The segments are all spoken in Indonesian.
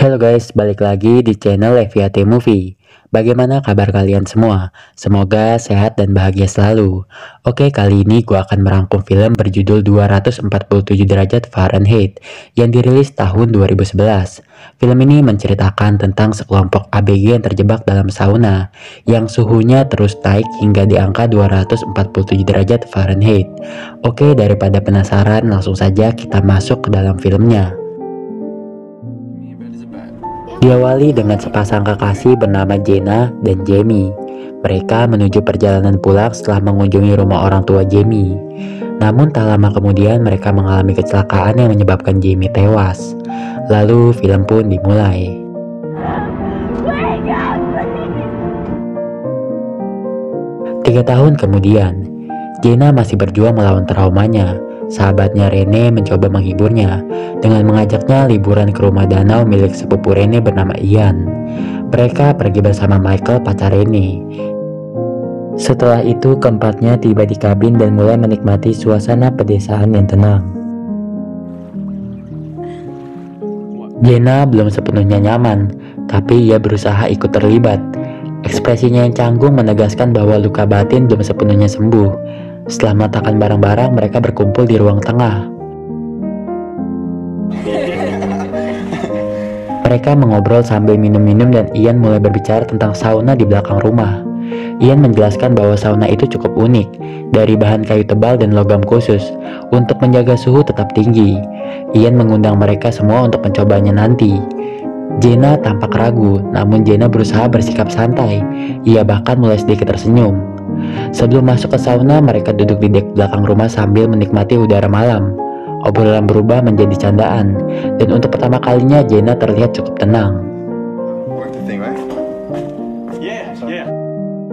Halo guys, balik lagi di channel FYT Movie. Bagaimana kabar kalian semua? Semoga sehat dan bahagia selalu. Oke, kali ini gue akan merangkum film berjudul 247 derajat Fahrenheit yang dirilis tahun 2011. Film ini menceritakan tentang sekelompok ABG yang terjebak dalam sauna yang suhunya terus naik hingga di angka 247 derajat Fahrenheit. Oke, daripada penasaran, langsung saja kita masuk ke dalam filmnya. Diawali dengan sepasang kekasih bernama Jenna dan Jamie. Mereka menuju perjalanan pulang setelah mengunjungi rumah orang tua Jamie. Namun tak lama kemudian mereka mengalami kecelakaan yang menyebabkan Jamie tewas. Lalu film pun dimulai. Tiga tahun kemudian, Jenna masih berjuang melawan traumanya. Sahabatnya Rene mencoba menghiburnya dengan mengajaknya liburan ke rumah danau milik sepupu Rene bernama Ian. Mereka pergi bersama Michael, pacar Rene. Setelah itu keempatnya tiba di kabin dan mulai menikmati suasana pedesaan yang tenang. Jenna belum sepenuhnya nyaman, tapi ia berusaha ikut terlibat. Ekspresinya yang canggung menegaskan bahwa luka batin belum sepenuhnya sembuh. Setelah meletakkan barang-barang, mereka berkumpul di ruang tengah. Mereka mengobrol sambil minum-minum dan Ian mulai berbicara tentang sauna di belakang rumah. Ian menjelaskan bahwa sauna itu cukup unik, dari bahan kayu tebal dan logam khusus, untuk menjaga suhu tetap tinggi. Ian mengundang mereka semua untuk mencobanya nanti. Jenna tampak ragu, namun Jenna berusaha bersikap santai. Ia bahkan mulai sedikit tersenyum. Sebelum masuk ke sauna, mereka duduk di dek belakang rumah sambil menikmati udara malam. Obrolan berubah menjadi candaan, dan untuk pertama kalinya Jenna terlihat cukup tenang.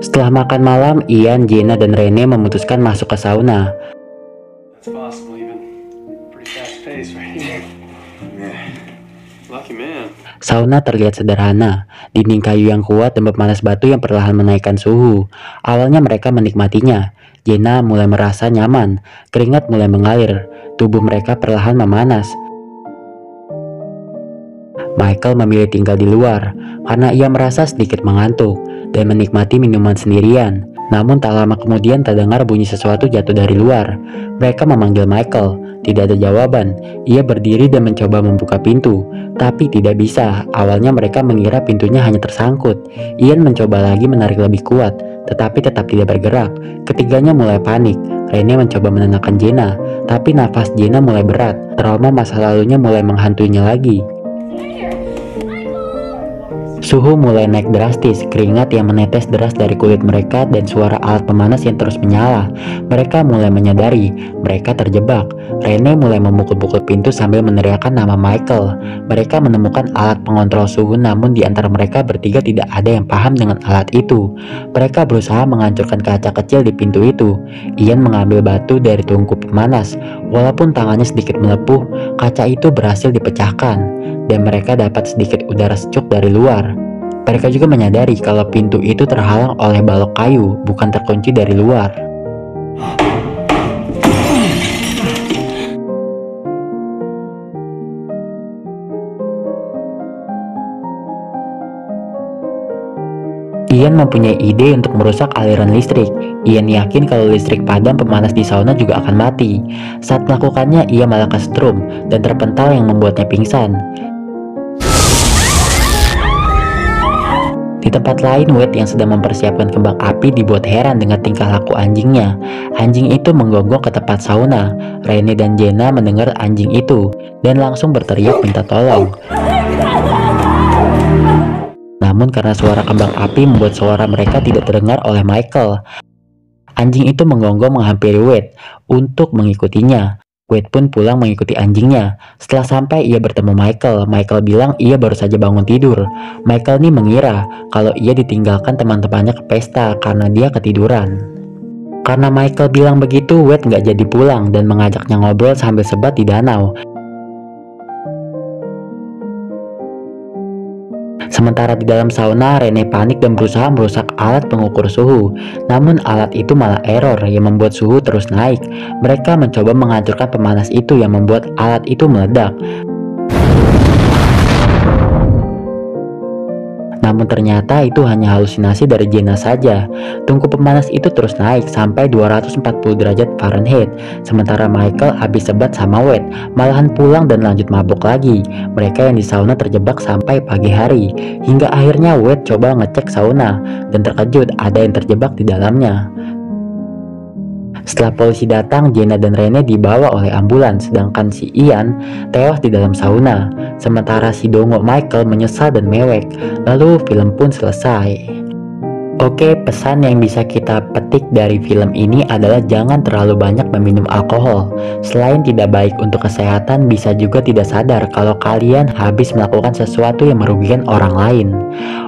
Setelah makan malam, Ian, Jenna, dan Rene memutuskan masuk ke sauna. Sauna terlihat sederhana, dinding kayu yang kuat dan pemanas batu yang perlahan menaikkan suhu. Awalnya mereka menikmatinya. Jenna mulai merasa nyaman, keringat mulai mengalir, tubuh mereka perlahan memanas. Michael memilih tinggal di luar karena ia merasa sedikit mengantuk dan menikmati minuman sendirian. Namun tak lama kemudian terdengar bunyi sesuatu jatuh dari luar. Mereka memanggil Michael. Tidak ada jawaban. Ia berdiri dan mencoba membuka pintu, tapi tidak bisa. Awalnya mereka mengira pintunya hanya tersangkut. Ian mencoba lagi menarik lebih kuat, tetapi tetap tidak bergerak. Ketiganya mulai panik. Rene mencoba menenangkan Jenna, tapi nafas Jenna mulai berat. Trauma masa lalunya mulai menghantuinya lagi. Suhu mulai naik drastis, keringat yang menetes deras dari kulit mereka dan suara alat pemanas yang terus menyala. Mereka mulai menyadari mereka terjebak. Rene mulai memukul-pukul pintu sambil meneriakkan nama Michael. Mereka menemukan alat pengontrol suhu, namun di antara mereka bertiga tidak ada yang paham dengan alat itu. Mereka berusaha menghancurkan kaca kecil di pintu itu. Ian mengambil batu dari tungku pemanas. Walaupun tangannya sedikit melepuh, kaca itu berhasil dipecahkan dan mereka dapat sedikit udara sejuk dari luar. Mereka juga menyadari kalau pintu itu terhalang oleh balok kayu, bukan terkunci dari luar. Ian mempunyai ide untuk merusak aliran listrik. Ian yakin kalau listrik padam, pemanas di sauna juga akan mati. Saat melakukannya, ia malah kesetrum dan terpental yang membuatnya pingsan. Di tempat lain, Wade yang sedang mempersiapkan kembang api dibuat heran dengan tingkah laku anjingnya. Anjing itu menggonggong ke tempat sauna. Rene dan Jenna mendengar anjing itu dan langsung berteriak minta tolong. Namun karena suara kembang api membuat suara mereka tidak terdengar oleh Michael. Anjing itu menggonggong menghampiri Wade untuk mengikutinya. Wade pun pulang mengikuti anjingnya. Setelah sampai, ia bertemu Michael. Michael bilang ia baru saja bangun tidur. Michael nih mengira kalau ia ditinggalkan teman-temannya ke pesta karena dia ketiduran. Karena Michael bilang begitu, Wade nggak jadi pulang dan mengajaknya ngobrol sambil sebat di danau. Sementara di dalam sauna, Rene panik dan berusaha merusak alat pengukur suhu. Namun alat itu malah error yang membuat suhu terus naik. Mereka mencoba menghancurkan pemanas itu yang membuat alat itu meledak. Namun ternyata itu hanya halusinasi dari Jenna saja. Tungku pemanas itu terus naik sampai 240 derajat Fahrenheit. Sementara Michael habis sebat sama Wade, malahan pulang dan lanjut mabuk lagi. Mereka yang di sauna terjebak sampai pagi hari. Hingga akhirnya Wade coba ngecek sauna dan terkejut ada yang terjebak di dalamnya. Setelah polisi datang, Jenna dan Rene dibawa oleh ambulans, sedangkan si Ian tewas di dalam sauna. Sementara si Dongo Michael menyesal dan mewek. Lalu film pun selesai. Oke, pesan yang bisa kita petik dari film ini adalah jangan terlalu banyak meminum alkohol. Selain tidak baik untuk kesehatan, bisa juga tidak sadar kalau kalian habis melakukan sesuatu yang merugikan orang lain.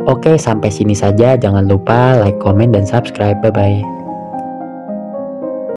Oke, sampai sini saja. Jangan lupa like, komen, dan subscribe. Bye-bye.